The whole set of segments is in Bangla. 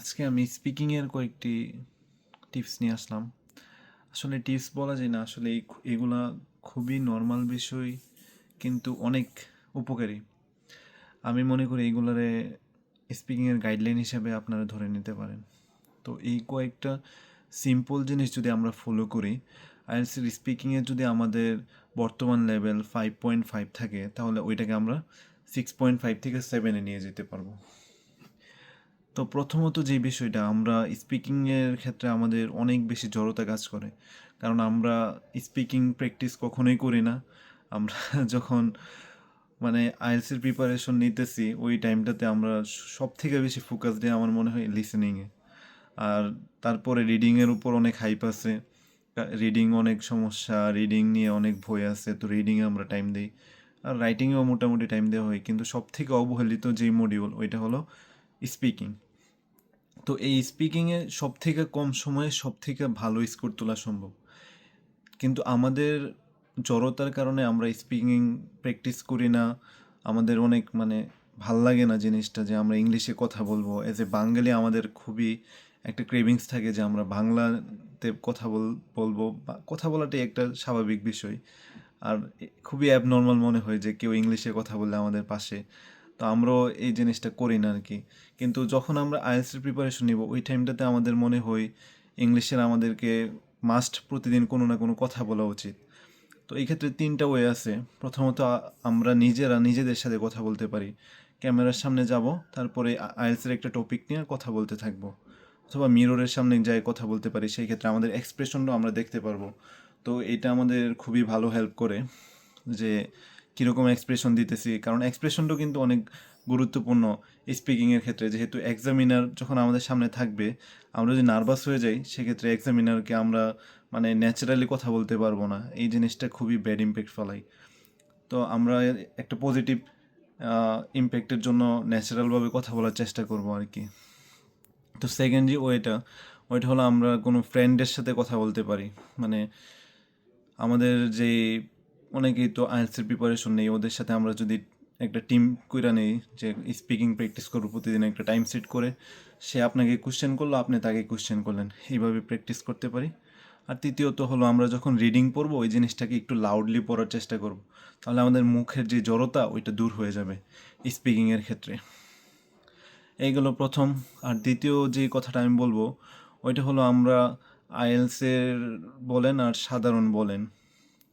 আজকে আমি স্পিকিংয়ের কয়েকটি টিপস নিয়ে আসলাম। আসলে টিপস বলা যায় না, আসলে এগুলা খুবই নর্মাল বিষয়, কিন্তু অনেক উপকারী। আমি মনে করি এগুলারে স্পিকিংয়ের গাইডলাইন হিসেবে আপনারা ধরে নিতে পারেন। তো এই কয়েকটা সিম্পল জিনিস যদি আমরা ফলো করি, আইএলটিএস স্পিকিংয়ে যদি আমাদের বর্তমান লেভেল 5.5 থাকে, তাহলে ওইটাকে আমরা 6.5 থেকে 7-এ নিয়ে যেতে পারবো। তো প্রথমত যে বিষয়টা, আমরা স্পিকিংয়ের ক্ষেত্রে আমাদের অনেক বেশি জড়তা কাজ করে, কারণ আমরা স্পিকিং প্র্যাকটিস কখনোই করি না। আমরা যখন আইএলটিএসের প্রিপারেশন নিতেছি, ওই টাইমটাতে আমরা সব থেকে বেশি ফোকাস দিই আমার মনে হয় লিসেনিংয়ে। আর তারপরে রিডিংয়ের উপর অনেক হাইপ আছে, রিডিং অনেক সমস্যা, রিডিং নিয়ে অনেক ভয় আছে, তো রিডিংয়ে আমরা টাইম দিই। আর রাইটিংয়েও মোটামুটি টাইম দেওয়া হয়, কিন্তু সব থেকে অবহেলিত যেই মডিউল ওইটা হলো স্পিকিং। তো এই স্পিকিংয়ে সব থেকে কম সময়ে সব থেকে ভালো স্কোর তোলা সম্ভব, কিন্তু আমাদের জড়তার কারণে আমরা স্পিকিং প্র্যাকটিস করি না। আমাদের অনেক ভাল লাগে না জিনিসটা যে আমরা ইংলিশে কথা বলবো। এজ এ বাঙালি আমাদের খুবই একটা ক্রেভিংস থাকে যে আমরা বাংলাতে বলবো, বা কথা বলাটাই একটা স্বাভাবিক বিষয়। আর খুবই অ্যাবনর্মাল মনে হয় যে কেউ ইংলিশে কথা বললে আমাদের পাশে। তো আমরাও এই জিনিসটা করি না আর কি। কিন্তু যখন আমরা আইএলটিএস প্রিপারেশন নিব, ওই টাইমটাতে আমাদের মনে হয় ইংলিশের আমাদেরকে মাস্ট প্রতিদিন কোনো না কোনো কথা বলা উচিত। তো এই ক্ষেত্রে তিনটা ওয়ে আছে। প্রথমত, আমরা নিজেরা নিজেদের সাথে কথা বলতে পারি। ক্যামেরার সামনে যাব, তারপরে আইএলটিএসের একটা টপিক নিয়ে কথা বলতে থাকবো। অথবা মিররের সামনে যাই কথা বলতে পারি, সেই ক্ষেত্রে আমাদের এক্সপ্রেশনটাও আমরা দেখতে পারবো। তো এটা আমাদের খুবই ভালো হেল্প করে যে কীরকম এক্সপ্রেশন দিতেছি, কারণ এক্সপ্রেশনটাও কিন্তু অনেক গুরুত্বপূর্ণ স্পিকিংয়ের ক্ষেত্রে। যেহেতু এক্সামিনার যখন আমাদের সামনে থাকবে, আমরা যদি নার্ভাস হয়ে যাই, সেক্ষেত্রে এক্সামিনারকে আমরা ন্যাচারালি কথা বলতে পারবো না। এই জিনিসটা খুবই ব্যাড ইম্প্যাক্ট ফেলায়। তো আমরা একটা পজিটিভ ইম্প্যাক্টের জন্য ন্যাচারালভাবে কথা বলার চেষ্টা করবো আর কি। তো সেকেন্ড যে ওইটা হলো আমরা কোনো ফ্রেন্ডের সাথে কথা বলতে পারি। মানে আমাদের যে অনেকেই তো আইএলটিএসের প্রিপারেশন নেই, ওদের সাথে আমরা যদি একটা টিম কইরা নেই যে স্পিকিং প্র্যাকটিস করবো প্রতিদিন, একটা টাইম সেট করে, সে আপনাকে কোশ্চেন করলো, আপনি তাকে কোশ্চেন করলেন, এইভাবে প্র্যাকটিস করতে পারি। আর তৃতীয়ত হলো আমরা যখন রিডিং পড়বো, ওই জিনিসটাকে একটু লাউডলি পড়ার চেষ্টা করব, তাহলে আমাদের মুখের যে জড়তা ওইটা দূর হয়ে যাবে স্পিকিংয়ের ক্ষেত্রে। এইগুলো প্রথম। আর দ্বিতীয় যে কথাটা আমি বলবো, ওইটা হলো আমরা আইএলটিএসের বলেন আর সাধারণ বলেন,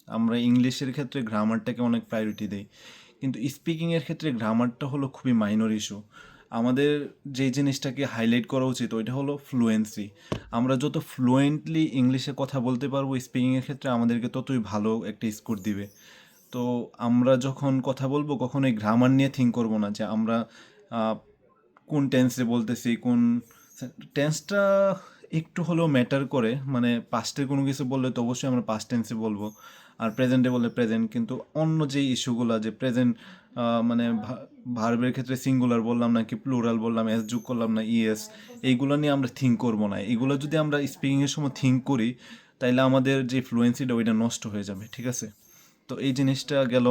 আমরা ইংলিশের ক্ষেত্রে গ্রামারটাকে অনেক প্রায়োরিটি দিই, কিন্তু স্পিকিংয়ের ক্ষেত্রে গ্রামারটা হলো খুবই মাইনর ইস্যু। আমাদের যে জিনিসটাকে হাইলাইট করা উচিত ওইটা হলো ফ্লুয়েন্সি। আমরা যত ফ্লুয়েন্টলি ইংলিশে কথা বলতে পারবো স্পিকিংয়ের ক্ষেত্রে, আমাদেরকে ততই ভালো একটা স্কোর দিবে। তো আমরা যখন কথা বলবো, কখনোই গ্রামার নিয়ে থিঙ্ক করবো না যে আমরা কোন টেন্সে বলতেছি, কোন টেন্সটা একটু হলেও ম্যাটার করে। পাস্টের কোনো কিছু বললে তো অবশ্যই আমরা পাস্ট টেন্সে বলবো, আর প্রেজেন্টে বললে প্রেজেন্ট। কিন্তু অন্য যে ইস্যুগুলো, যে প্রেজেন্ট ভার্বের ক্ষেত্রে সিঙ্গুলার বললাম নাকি প্লুরাল বললাম, এস যোগ করলাম না ইএস, এইগুলো নিয়ে আমরা থিঙ্ক করবো না। এগুলো যদি আমরা স্পিকিংয়ের সময় থিঙ্ক করি, তাইলে আমাদের যে ফ্লুয়েন্সিটা ওইটা নষ্ট হয়ে যাবে, ঠিক আছে? তো এই জিনিসটা গেল।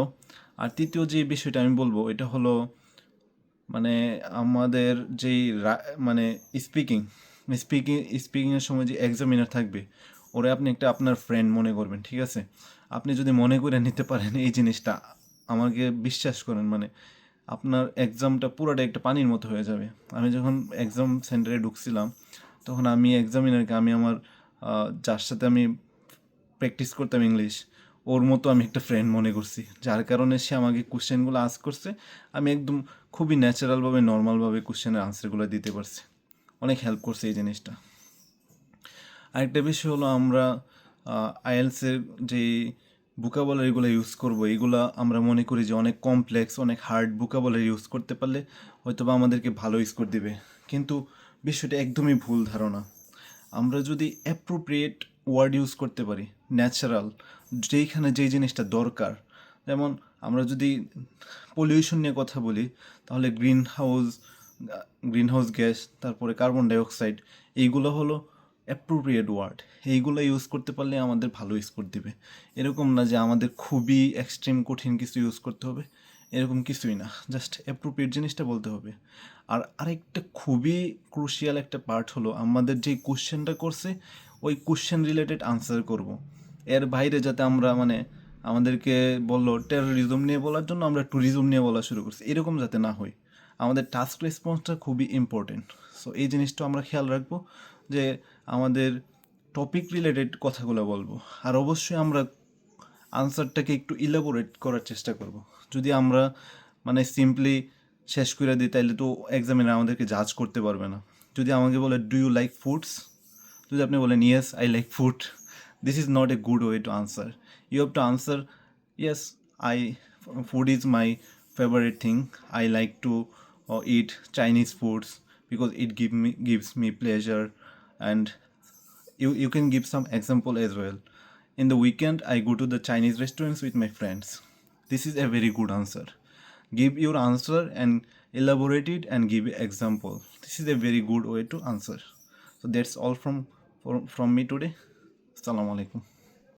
আর তৃতীয় যে বিষয়টা আমি বলবো, এটা হলো আমাদের যেই মানে স্পিকিং স্পিকিং স্পিকিংয়ের সময় যে এক্সামিনার থাকবে, ওরে আপনি একটা আপনার ফ্রেন্ড মনে করবেন, ঠিক আছে? আপনি যদি মনে করে নিতে পারেন এই জিনিসটা, আমাকে বিশ্বাস করেন, আপনার এক্সামটা পুরোটা একটা পানির মতো হয়ে যাবে। আমি যখন এক্সাম সেন্টারে ঢুকছিলাম, তখন আমি এক্সামিনারকে, আমি আমার যার সাথে আমি প্র্যাকটিস করতাম ইংলিশ, ওর মতো আমি একটা ফ্রেন্ড মনে করছি, যার কারণে সে আমাকে কোশ্চেনগুলো আস্ক করছে। আমি একদম খুবই ন্যাচারালভাবে নর্মালভাবে কোশ্চেনের আনসারগুলো দিতে পারছি। অনেক হেল্প করছে এই জিনিসটা। আরেকটা বিষয় হলো, আমরা আইএলটিএসের যে ভোকাবুলারিগুলো ইউজ করবো, এগুলো আমরা মনে করি যে অনেক কমপ্লেক্স, অনেক হার্ড ভোকাবুলারি ইউজ করতে পারলে হয়তো বা আমাদেরকে ভালো স্কোর দিবে, কিন্তু বিষয়টা একদমই ভুল ধারণা। আমরা যদি অ্যাপ্রোপ্রিয়েট ওয়ার্ড ইউজ করতে পারি, ন্যাচারাল, যেইখানে যেই জিনিসটা দরকার, যেমন আমরা যদি পলিউশন নিয়ে কথা বলি, তাহলে গ্রিন হাউস গ্যাস, তারপরে কার্বন ডাইঅক্সাইড, এইগুলো হলো অ্যাপ্রোপ্রিয়েট ওয়ার্ড। এইগুলো ইউজ করতে পারলে আমাদের ভালো স্কোর দিবে। এরকম না যে আমাদের খুবই এক্সট্রিম কঠিন কিছু ইউজ করতে হবে, এরকম কিছুই না, জাস্ট অ্যাপ্রোপ্রিয়েট জিনিসটা বলতে হবে। আর আরেকটা খুবই ক্রুশিয়াল একটা পার্ট হলো আমাদের যে কোশ্চেনটা করছে ওই কোশ্চেন রিলেটেড আনসার করব। এর বাইরে যাতে আমরা মানে আমাদেরকে বললো টেরোরিজম নিয়ে বলার জন্য আমরা ট্যুরিজম নিয়ে বলা শুরু করছি, এরকম যাতে না হয়। আমাদের টাস্ক রেসপন্সটা খুবই ইম্পর্টেন্ট। সো এই জিনিসটা আমরা খেয়াল রাখবো যে আমাদের টপিক রিলেটেড কথাগুলো বলবো। আর অবশ্যই আমরা আনসারটাকে একটু ইলাবোরেট করার চেষ্টা করব। যদি আমরা মানে সিম্পলি শেষ করে দিই তাহলে তো এক্সামিনার আমাদেরকে জাজ করতে পারবে না। যদি আমাকে বলে ডু ইউ লাইক ফুডস, যদি আপনি বলেন yes I like food, this is not a good way to answer. You have to answer yes I food is my favourite thing, I like to eat Chinese foods because it gives me pleasure, and you can give some example as well. In the weekend I go to the Chinese restaurants with my friends. This is a very good answer. Give your answer and elaborate it and give example. This is a very good way to answer. So that's all from me today. Assalamu alaikum.